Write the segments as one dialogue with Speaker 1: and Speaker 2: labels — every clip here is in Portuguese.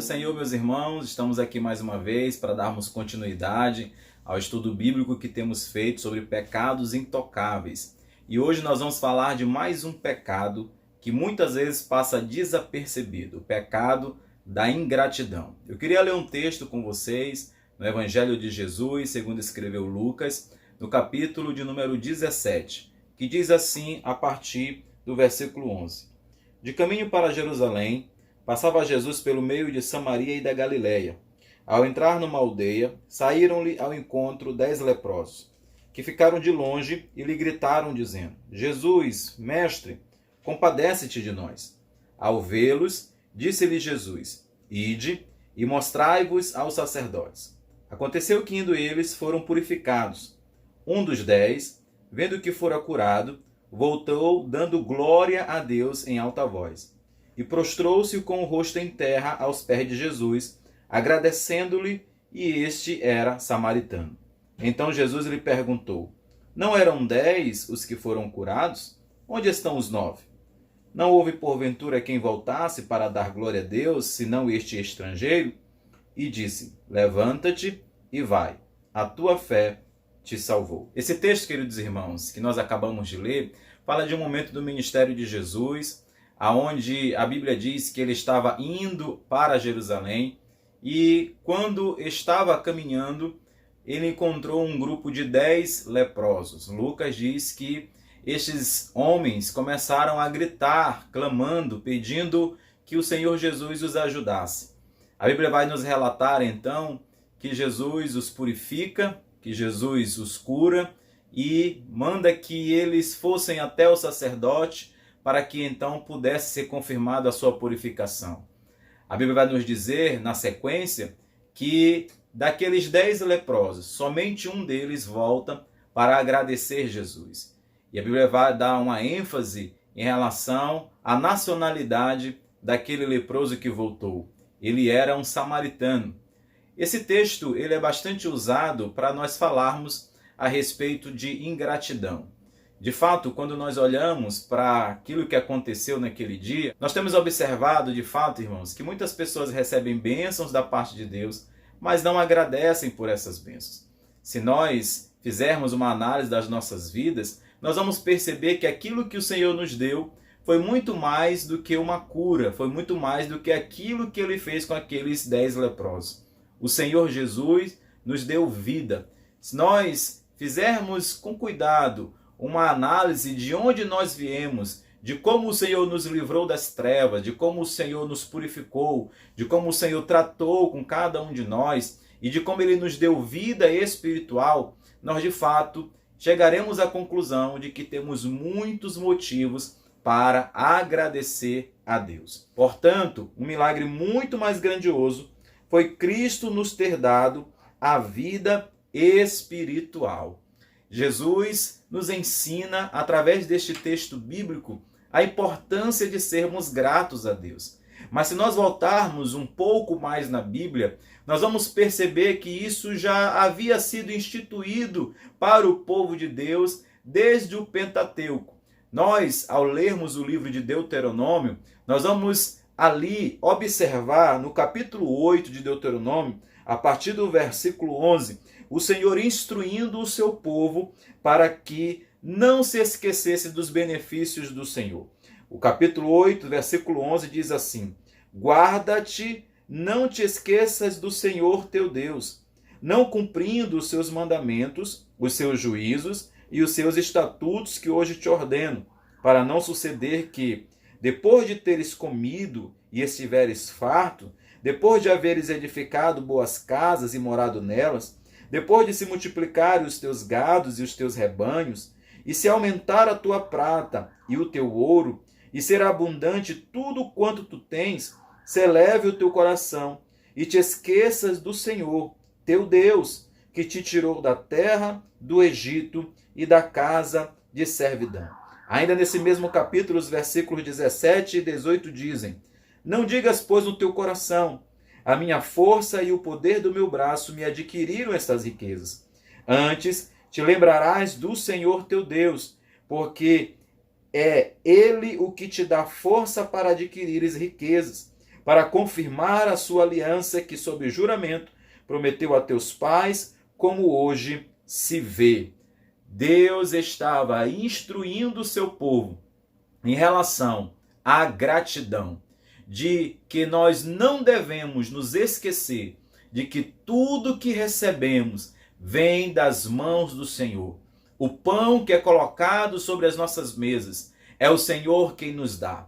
Speaker 1: Senhor, meus irmãos, estamos aqui mais uma vez para darmos continuidade ao estudo bíblico que temos feito sobre pecados intocáveis. E hoje nós vamos falar de mais um pecado que muitas vezes passa desapercebido, o pecado da ingratidão. Eu queria ler um texto com vocês no Evangelho de Jesus, segundo escreveu Lucas, no capítulo de número 17, que diz assim a partir do versículo 11. De caminho para Jerusalém, passava Jesus pelo meio de Samaria e da Galileia. Ao entrar numa aldeia, saíram-lhe ao encontro 10 leprosos, que ficaram de longe e lhe gritaram, dizendo: Jesus, mestre, compadece-te de nós. Ao vê-los, disse-lhe Jesus: Ide e mostrai-vos aos sacerdotes. Aconteceu que, indo eles, foram purificados. Um dos 10, vendo que fora curado, voltou, dando glória a Deus em alta voz. E prostrou-se com o rosto em terra aos pés de Jesus, agradecendo-lhe, e este era samaritano. Então Jesus lhe perguntou: Não eram 10 os que foram curados? Onde estão os 9? Não houve porventura quem voltasse para dar glória a Deus, senão este estrangeiro? E disse: Levanta-te e vai, a tua fé te salvou. Esse texto, queridos irmãos, que nós acabamos de ler, fala de um momento do ministério de Jesus, aonde a Bíblia diz que ele estava indo para Jerusalém e quando estava caminhando, ele encontrou um grupo de 10 leprosos. Lucas diz que estes homens começaram a gritar, clamando, pedindo que o Senhor Jesus os ajudasse. A Bíblia vai nos relatar então que Jesus os purifica, que Jesus os cura e manda que eles fossem até o sacerdote para que então pudesse ser confirmada a sua purificação. A Bíblia vai nos dizer, na sequência, que daqueles 10 leprosos, somente um deles volta para agradecer Jesus. E a Bíblia vai dar uma ênfase em relação à nacionalidade daquele leproso que voltou. Ele era um samaritano. Esse texto ele é bastante usado para nós falarmos a respeito de ingratidão. De fato, quando nós olhamos para aquilo que aconteceu naquele dia, nós temos observado, de fato, irmãos, que muitas pessoas recebem bênçãos da parte de Deus, mas não agradecem por essas bênçãos. Se nós fizermos uma análise das nossas vidas, nós vamos perceber que aquilo que o Senhor nos deu foi muito mais do que uma cura, foi muito mais do que aquilo que Ele fez com aqueles 10 leprosos. O Senhor Jesus nos deu vida. Se nós fizermos com cuidado uma análise de onde nós viemos, de como o Senhor nos livrou das trevas, de como o Senhor nos purificou, de como o Senhor tratou com cada um de nós e de como Ele nos deu vida espiritual, nós de fato chegaremos à conclusão de que temos muitos motivos para agradecer a Deus. Portanto, um milagre muito mais grandioso foi Cristo nos ter dado a vida espiritual. Jesus nos ensina, através deste texto bíblico, a importância de sermos gratos a Deus. Mas se nós voltarmos um pouco mais na Bíblia, nós vamos perceber que isso já havia sido instituído para o povo de Deus desde o Pentateuco. Nós, ao lermos o livro de Deuteronômio, nós vamos ali observar no capítulo 8 de Deuteronômio, a partir do versículo 11, o Senhor instruindo o seu povo para que não se esquecesse dos benefícios do Senhor. O capítulo 8, versículo 11 diz assim: Guarda-te, não te esqueças do Senhor teu Deus, não cumprindo os seus mandamentos, os seus juízos e os seus estatutos que hoje te ordeno, para não suceder que, depois de teres comido e estiveres farto, depois de haveres edificado boas casas e morado nelas, depois de se multiplicarem os teus gados e os teus rebanhos, e se aumentar a tua prata e o teu ouro, e ser abundante tudo quanto tu tens, se eleve o teu coração, e te esqueças do Senhor, teu Deus, que te tirou da terra do Egito e da casa de servidão. Ainda nesse mesmo capítulo, os versículos 17 e 18 dizem: Não digas, pois, no teu coração: a minha força e o poder do meu braço me adquiriram estas riquezas. Antes, te lembrarás do Senhor teu Deus, porque é Ele o que te dá força para adquirires riquezas, para confirmar a sua aliança que, sob juramento, prometeu a teus pais, como hoje se vê. Deus estava instruindo o seu povo em relação à gratidão, de que nós não devemos nos esquecer de que tudo que recebemos vem das mãos do Senhor. O pão que é colocado sobre as nossas mesas é o Senhor quem nos dá.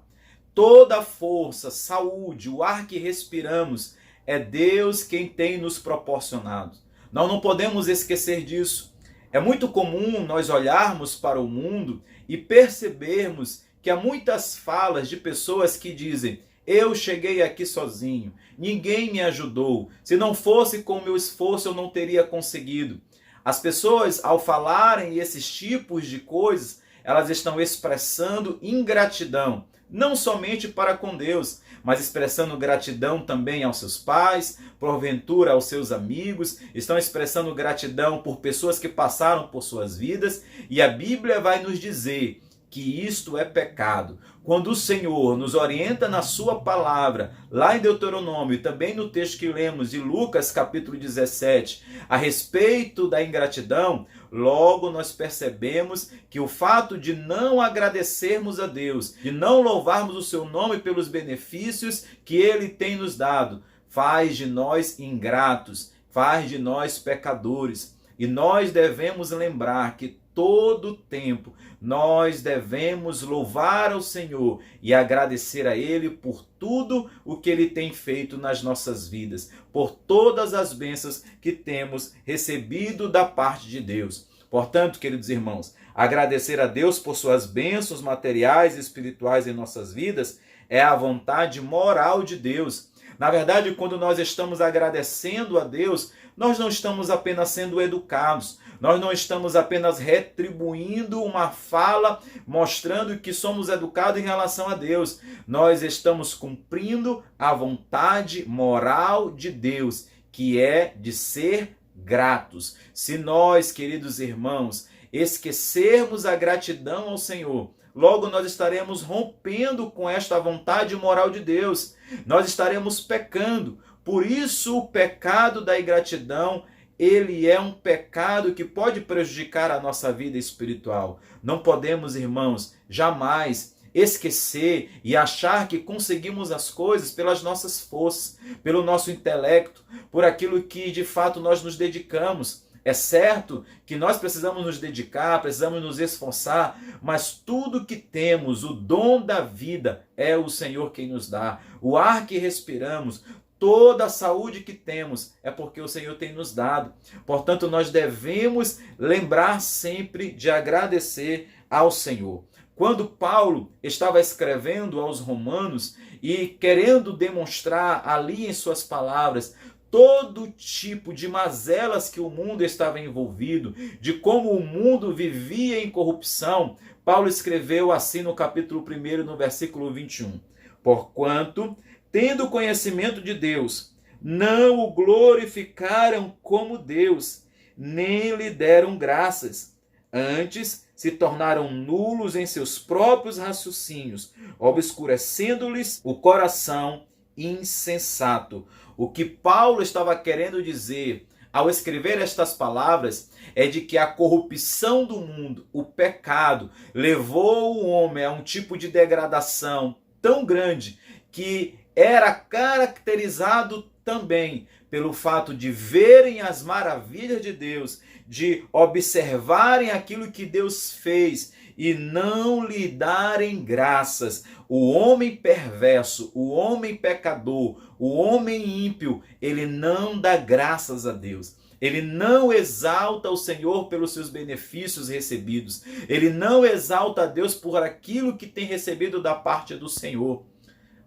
Speaker 1: Toda a força, saúde, o ar que respiramos é Deus quem tem nos proporcionado. Nós não podemos esquecer disso. É muito comum nós olharmos para o mundo e percebermos que há muitas falas de pessoas que dizem: eu cheguei aqui sozinho, ninguém me ajudou, se não fosse com o meu esforço eu não teria conseguido. As pessoas, ao falarem esses tipos de coisas, elas estão expressando ingratidão, não somente para com Deus, mas expressando gratidão também aos seus pais, porventura aos seus amigos, estão expressando gratidão por pessoas que passaram por suas vidas, e a Bíblia vai nos dizer que isto é pecado. Quando o Senhor nos orienta na sua palavra, lá em Deuteronômio e também no texto que lemos de Lucas capítulo 17, a respeito da ingratidão, logo nós percebemos que o fato de não agradecermos a Deus, de não louvarmos o seu nome pelos benefícios que ele tem nos dado, faz de nós ingratos, faz de nós pecadores. E nós devemos lembrar que todo o tempo nós devemos louvar ao Senhor e agradecer a Ele por tudo o que Ele tem feito nas nossas vidas, por todas as bênçãos que temos recebido da parte de Deus. Portanto, queridos irmãos, agradecer a Deus por suas bênçãos materiais e espirituais em nossas vidas é a vontade moral de Deus. Na verdade, quando nós estamos agradecendo a Deus, nós não estamos apenas sendo educados, nós não estamos apenas retribuindo uma fala mostrando que somos educados em relação a Deus. Nós estamos cumprindo a vontade moral de Deus, que é de ser gratos. Se nós, queridos irmãos, esquecermos a gratidão ao Senhor, logo nós estaremos rompendo com esta vontade moral de Deus. Nós estaremos pecando. Por isso o pecado da ingratidão, ele é um pecado que pode prejudicar a nossa vida espiritual. Não podemos, irmãos, jamais esquecer e achar que conseguimos as coisas pelas nossas forças, pelo nosso intelecto, por aquilo que de fato nós nos dedicamos. É certo que nós precisamos nos dedicar, precisamos nos esforçar, mas tudo que temos, o dom da vida, é o Senhor quem nos dá. O ar que respiramos, toda a saúde que temos, é porque o Senhor tem nos dado. Portanto, nós devemos lembrar sempre de agradecer ao Senhor. Quando Paulo estava escrevendo aos Romanos e querendo demonstrar ali em suas palavras todo tipo de mazelas que o mundo estava envolvido, de como o mundo vivia em corrupção, Paulo escreveu assim no capítulo 1, no versículo 21. Porquanto, tendo conhecimento de Deus, não o glorificaram como Deus, nem lhe deram graças. Antes, se tornaram nulos em seus próprios raciocínios, obscurecendo-lhes o coração insensato. O que Paulo estava querendo dizer ao escrever estas palavras é de que a corrupção do mundo, o pecado, levou o homem a um tipo de degradação tão grande que era caracterizado também pelo fato de verem as maravilhas de Deus, de observarem aquilo que Deus fez e não lhe darem graças. O homem perverso, o homem pecador, o homem ímpio, ele não dá graças a Deus. Ele não exalta o Senhor pelos seus benefícios recebidos. Ele não exalta a Deus por aquilo que tem recebido da parte do Senhor.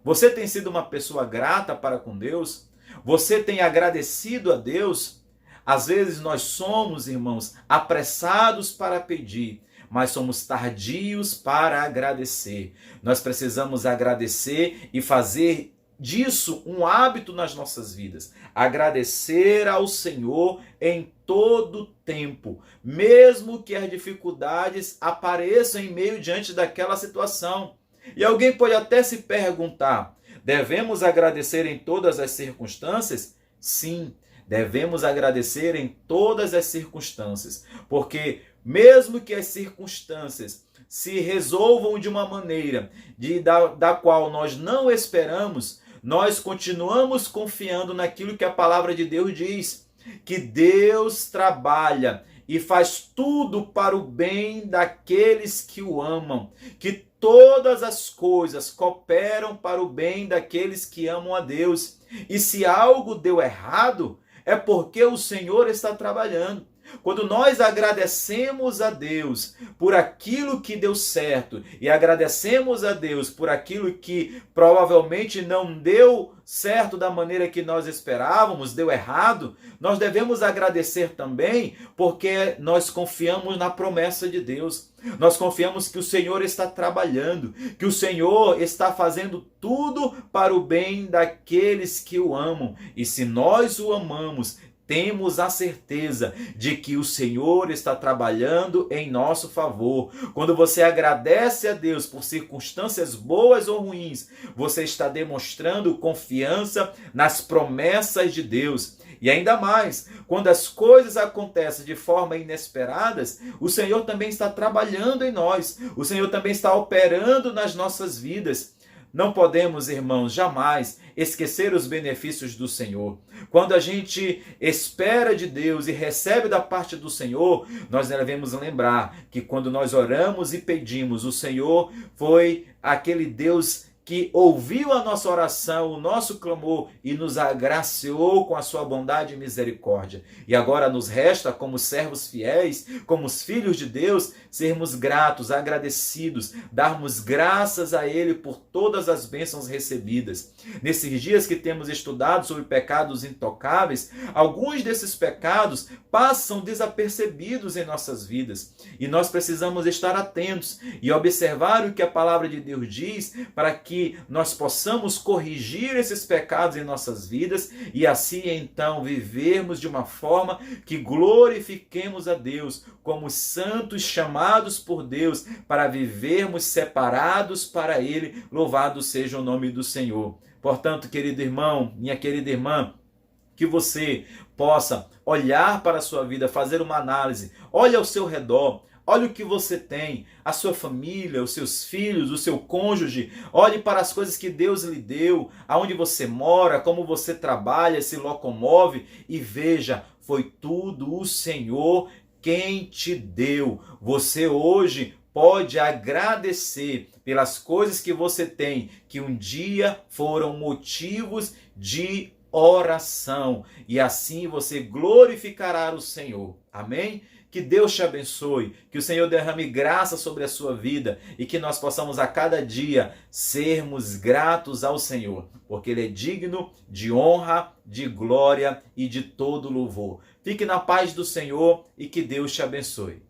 Speaker 1: Você tem sido uma pessoa grata para com Deus? Você tem agradecido a Deus? Às vezes nós somos, irmãos, apressados para pedir, mas somos tardios para agradecer. Nós precisamos agradecer e fazer disso um hábito nas nossas vidas. Agradecer ao Senhor em todo tempo, mesmo que as dificuldades apareçam em meio diante daquela situação. E alguém pode até se perguntar, Devemos agradecer em todas as circunstâncias? Sim, devemos agradecer em todas as circunstâncias, porque mesmo que as circunstâncias se resolvam de uma maneira da qual nós não esperamos, nós continuamos confiando naquilo que a palavra de Deus diz, que Deus trabalha e faz tudo para o bem daqueles que o amam, que todas as coisas cooperam para o bem daqueles que amam a Deus. E se algo deu errado, é porque o Senhor está trabalhando. Quando nós agradecemos a Deus por aquilo que deu certo e agradecemos a Deus por aquilo que provavelmente não deu certo da maneira que nós esperávamos, deu errado, nós devemos agradecer também porque nós confiamos na promessa de Deus. Nós confiamos que o Senhor está trabalhando, que o Senhor está fazendo tudo para o bem daqueles que o amam. E se nós o amamos, temos a certeza de que o Senhor está trabalhando em nosso favor. Quando você agradece a Deus por circunstâncias boas ou ruins, você está demonstrando confiança nas promessas de Deus. E ainda mais, quando as coisas acontecem de forma inesperadas, o Senhor também está trabalhando em nós. O Senhor também está operando nas nossas vidas. Não podemos, irmãos, jamais esquecer os benefícios do Senhor. Quando a gente espera de Deus e recebe da parte do Senhor, nós devemos lembrar que quando nós oramos e pedimos, o Senhor foi aquele Deus que ouviu a nossa oração, o nosso clamor e nos agraciou com a sua bondade e misericórdia. E agora nos resta, como servos fiéis, como os filhos de Deus, sermos gratos, agradecidos, darmos graças a Ele por todas as bênçãos recebidas. Nesses dias que temos estudado sobre pecados intocáveis, alguns desses pecados passam desapercebidos em nossas vidas. E nós precisamos estar atentos e observar o que a palavra de Deus diz para que nós possamos corrigir esses pecados em nossas vidas e assim então vivermos de uma forma que glorifiquemos a Deus como santos chamados por Deus para vivermos separados para Ele. Louvado seja o nome do Senhor. Portanto, querido irmão, minha querida irmã, que você possa olhar para a sua vida, fazer uma análise, olhe ao seu redor, olhe o que você tem, a sua família, os seus filhos, o seu cônjuge. Olhe para as coisas que Deus lhe deu, aonde você mora, como você trabalha, se locomove e veja, foi tudo o Senhor quem te deu. Você hoje pode agradecer pelas coisas que você tem, que um dia foram motivos de oração. E assim você glorificará o Senhor. Amém? Que Deus te abençoe, que o Senhor derrame graça sobre a sua vida e que nós possamos a cada dia sermos gratos ao Senhor, porque Ele é digno de honra, de glória e de todo louvor. Fique na paz do Senhor e que Deus te abençoe.